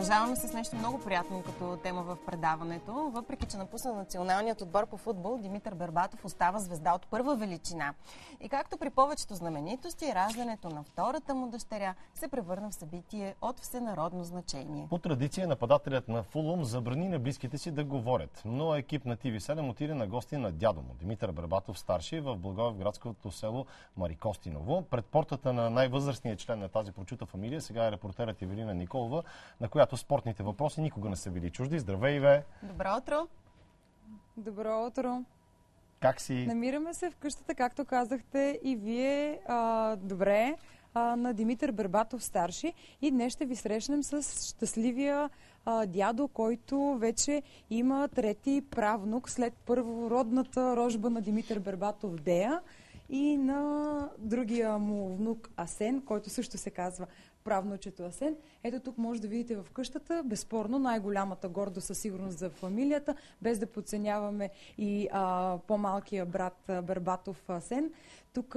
Продължаваме с нещо много приятно като тема в предаването. Въпреки че напусна националният отбор по футбол, Димитър Бербатов остава звезда от първа величина. И както при повечето знаменитости, раждането на втората му дъщеря се превърна в събитие от всенародно значение. По традиция нападателят на Фулъм забрани на близките си да говорят, но екип на TV7 отиде на гости на дядо му, Димитър Бербатов старши, в благоевградското село Марикостиново. Пред портата на най-възрастният член на тази прочута фамилия сега е репортерът Ивелина Николова, на която спортните въпроси никога не са били чужди. Здравей, Иве! Добро утро! Добро утро! Как си? Намираме се в къщата, както казахте и вие, добре, на Димитър Бербатов старши, и днес ще ви срещнем с щастливия дядо, който вече има трети правнук след първородната рожба на Димитър Бербатов Дея и на другия му внук Асен, който също се казва правнучето Асен. Ето тук може да видите в къщата, безспорно най-голямата гордост със сигурност за фамилията, без да подценяваме и по-малкия брат Бербатов Асен. Тук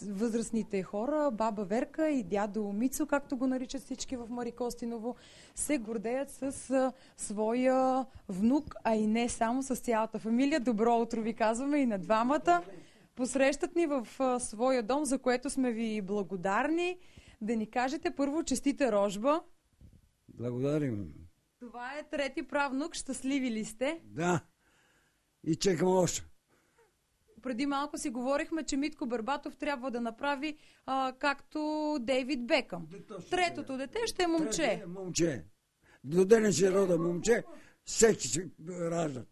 възрастните хора, баба Верка и дядо Мицо, както го наричат всички в Марикостиново, се гордеят с своя внук, а и не само, с цялата фамилия. Добро утро ви казваме и на двамата. Посрещат ни в своя дом, за което сме ви благодарни. Да ни кажете първо честита рожба. Благодарим. Това е трети правнук. Щастливи ли сте? Да. И чекам още. Преди малко си говорихме, че Митко Бербатов трябва да направи както Дейвид Бекъм. Третото дете ще е момче. Трето е момче. До ден ще рода момче, всеки се ражда.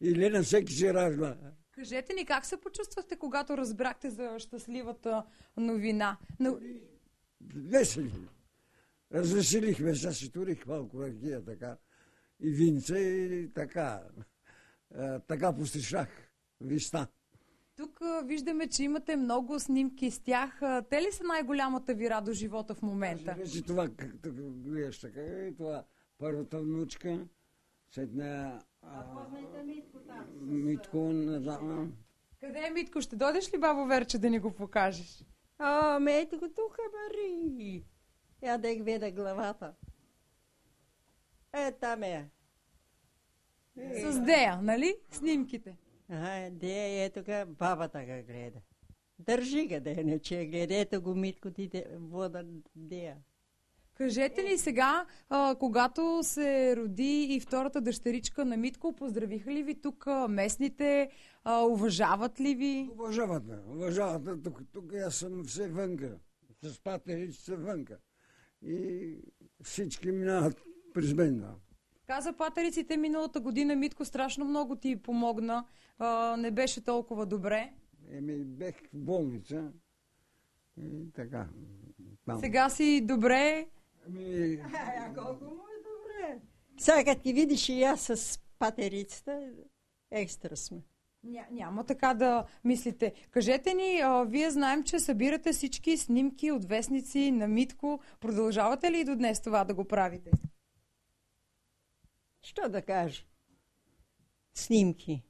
Или на всеки се ражда. Кажете ни, как се почувствахте, когато разбрахте за щастливата новина? Весели. Развеселихме се, си турих малко ракия, така. И винце, и така. Така посрещах весна. Тук виждаме, че имате много снимки с тях. Те ли са най-голямата ви радост в живота в момента? Вече това, както гледаш така, и това първата внучка, след нея Митко назад. Къде е Митко? Ще дойдеш ли, бабо Верче, да ни го покажеш? Ето го тук, Мари. Я да гледа главата. Там е. С Дея, нали? Снимките. Дея е тук, бабата го гледа. Държи го, да не че гледа. Ето го Митко ти вода Дея. Кажете ли сега, когато се роди и втората дъщеричка на Митко, поздравиха ли ви тук местните, уважават ли ви? Уважават. Тук аз съм все вънка, с патериците вънка. И всички минават през мен. Каза патериците миналата година, Митко страшно много ти помогна, не беше толкова добре. Бех в болница и така. Сега си добре? Колко му е добре. Сега като ти видиш и аз с патерицата, екстра сме. Няма така да мислите. Кажете ни, вие знаем, че събирате всички снимки от вестници на Митко. Продължавате ли и до днес това да го правите? Що да кажа? Снимки.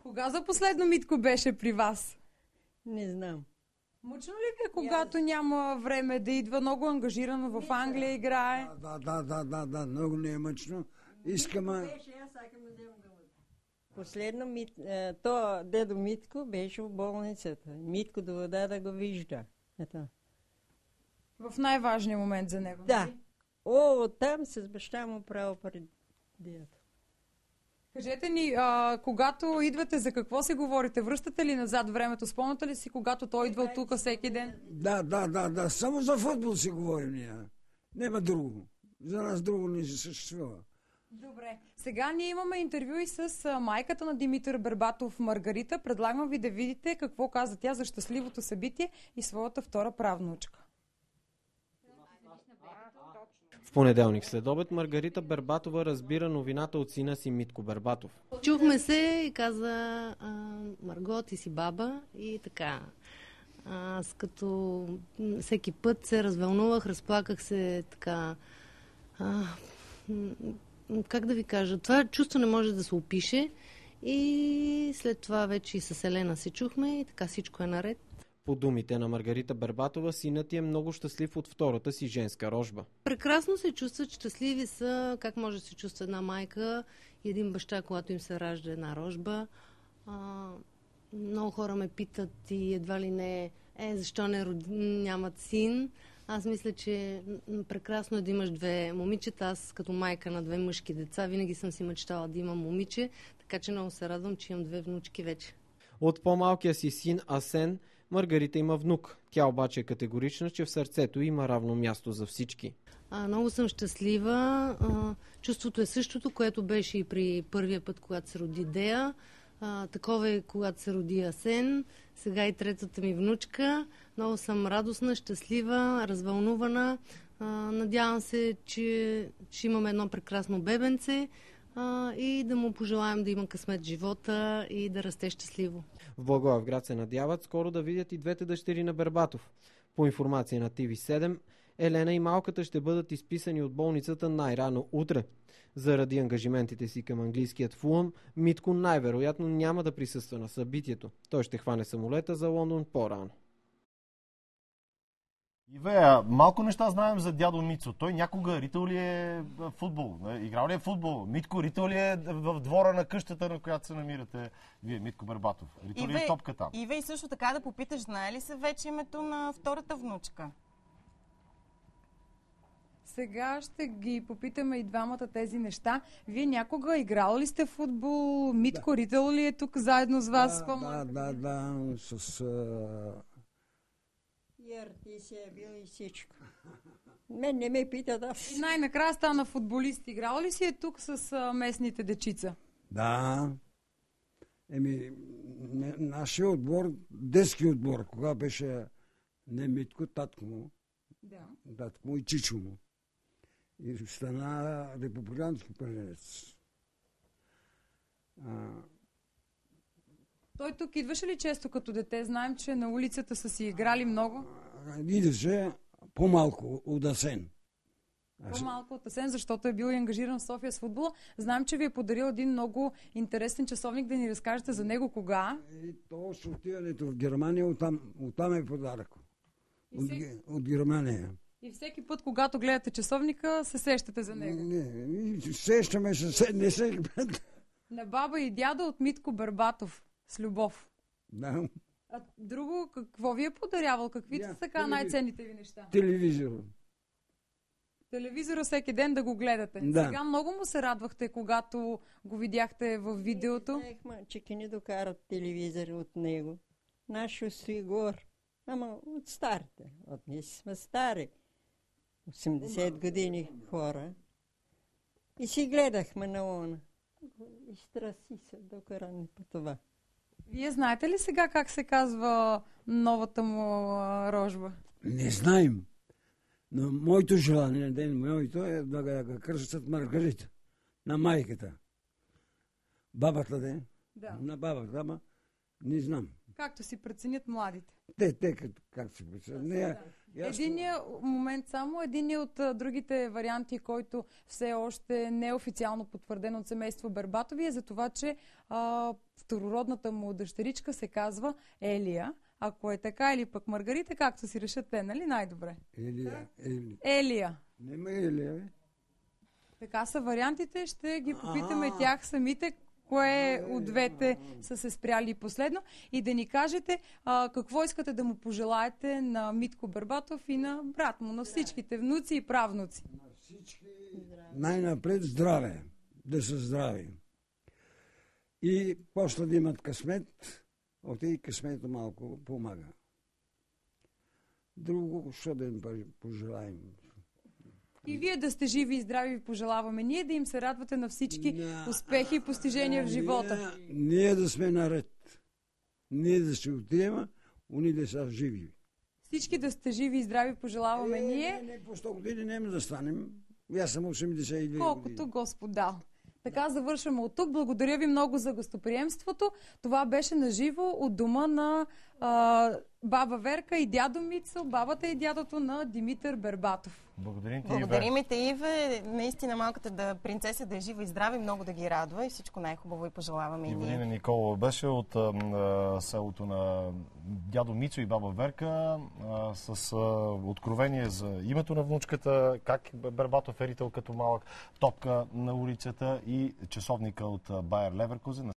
Кога за последно Митко беше при вас? Не знам. Мъчно ли ви, когато няма време да идва, много ангажирано в Англия играе? Да, много не е мъчно. Искам. Последно то дедо Митко беше в болницата. Митко доведа да го вижда. Ето. В най-важния момент за него. Да. Оттам с баща му право пред дедото. Кажете ни, когато идвате, за какво си говорите? Връщате ли назад времето? Спомняте ли си, когато той идва от тук всеки ден? Да. Само за футбол си говорим ние. Нема друго. За нас друго не се съществува. Добре. Сега ние имаме интервю и с майката на Димитър Бербатов, Маргарита. Предлагам ви да видите какво каза тя за щастливото събитие и своята втора правнучка. В понеделник след обед Маргарита Бербатова разбира новината от сина си Митко Бербатов. Чухме се и каза: Марго, ти си баба, и така. Аз като всеки път се развълнувах, разплаках се така. Как да ви кажа, това чувство не може да се опише, и след това вече и с Елена се чухме и така всичко е наред. По думите на Маргарита Бербатова, синът ѝ е много щастлив от втората си женска рожба. Прекрасно се чувстват, щастливи са. Как може да се чувства една майка и един баща, когато им се ражда една рожба. Много хора ме питат и едва ли не, защо нямат син. Аз мисля, че прекрасно е да имаш две момичета. Аз като майка на две мъжки деца винаги съм си мечтала да имам момиче, така че много се радвам, че имам две внучки вече. От по-малкия си син Асен, Маргарита има внук. Тя обаче е категорична, че в сърцето има равно място за всички. Много съм щастлива. Чувството е същото, което беше и при първия път, когато се роди Дея. Такова е, когато се роди Асен. Сега и третата ми внучка. Много съм радостна, щастлива, развълнувана. Надявам се, че ще имаме едно прекрасно бебенце и да му пожелаем да има късмет в живота и да расте щастливо. В Благоевград се надяват скоро да видят и двете дъщери на Бербатов. По информация на TV7, Елена и малката ще бъдат изписани от болницата най-рано утре. Заради ангажиментите си към английският Фулъм, Митко най-вероятно няма да присъства на събитието. Той ще хване самолета за Лондон по-рано. Ивея, малко неща знаем за дядо Мицо. Той някога ритал ли е футбол? Играл ли е футбол? Митко, ритал ли е в двора на къщата, на която се намирате вие, Митко Бербатов? Ритал ли е топка там? Иве, и също така да попиташ, знае ли се вече името на втората внучка? Сега ще ги попитаме и двамата тези неща. Вие някога играл ли сте в футбол? Митко ритал ли е тук заедно с вас? Да. И артист е бил и всичко. Мен не ме пита да... И най-накрая стана футболист. Играл ли си е тук с местните дечица? Да. Нашия отбор, детски отбор, кога беше не Митко, татко му. Да. Татко му и чичо му. И стана републикански първенец. Той тук идваше ли често като дете? Знаем, че на улицата са си играли много. Идеше по-малко от Асен. По-малко от Асен, защото е бил и ангажиран в София с футбола. Знаем, че ви е подарил един много интересен часовник, да ни разкажете за него кога. И то с отиването в Германия, оттам е подарък. От Германия. И всеки път, когато гледате часовника, се сещате за него. Не, сещаме се, не всеки път. На баба и дядо от Митко Бербатов. С любов. Да. А друго, какво ви е подарявал? Какви са така най-ценните ви неща? Телевизор. Телевизора всеки ден да го гледате. Да. Сега много му се радвахте, когато го видяхте в видеото. Мъчеки ни докарат телевизор от него. Нашо си гор. Ама от старите. От ние сме стари. 80 години хора. И си гледахме на она. И страси се докарани по това. Вие знаете ли сега как се казва новата му рожба? Не знаем. Но моето желание, моето е да го кръстят Маргарита. На майката. Бабата, Да. На бабата, ама не знам. Както си преценят младите. Те как се преценят. Единият момент само, единият от другите варианти, който все още не е официално потвърден от семейство Бербатови, е за това, че второродната му дъщеричка се казва Елия. Ако е така, или пък Маргарита, както си решат те, нали най-добре? Елия. Нема Елия, бе. Така са вариантите, ще ги попитаме тях самите, кое от двете са се спряли последно, и да ни кажете какво искате да му пожелаете на Митко Бербатов и на брат му, на всичките внуци и правнуци. На всички най-напред здраве, да са здрави. И после да имат късмет, и късмето малко помага. Друго, що да им пожелаем? И вие да сте живи и здрави ви пожелаваме. Ние да им се радвате на всички успехи и постижения в живота. Ние да сме наред. Ние да се отием, уни да са живи. Всички да сте живи и здрави пожелаваме ние. Не, по 100 години няма да станем. Аз съм 82 години. Колкото Господ дал. Така завършваме от тук. Благодаря ви много за гостоприемството. Това беше наживо от дома на баба Верка и дядо Мицо, бабата и дядото на Димитър Бербатов. Благодарим ти, Благодарим и те, Иве. Наистина малката принцеса да е жива и здраве, много да ги радва и всичко най-хубаво и пожелаваме и Ивелина ние. Николова беше от селото на дядо Мицо и баба Верка с откровение за името на внучката, как Бербатов е ритъл като малък, топка на улицата и часовника от Байер Леверкузен.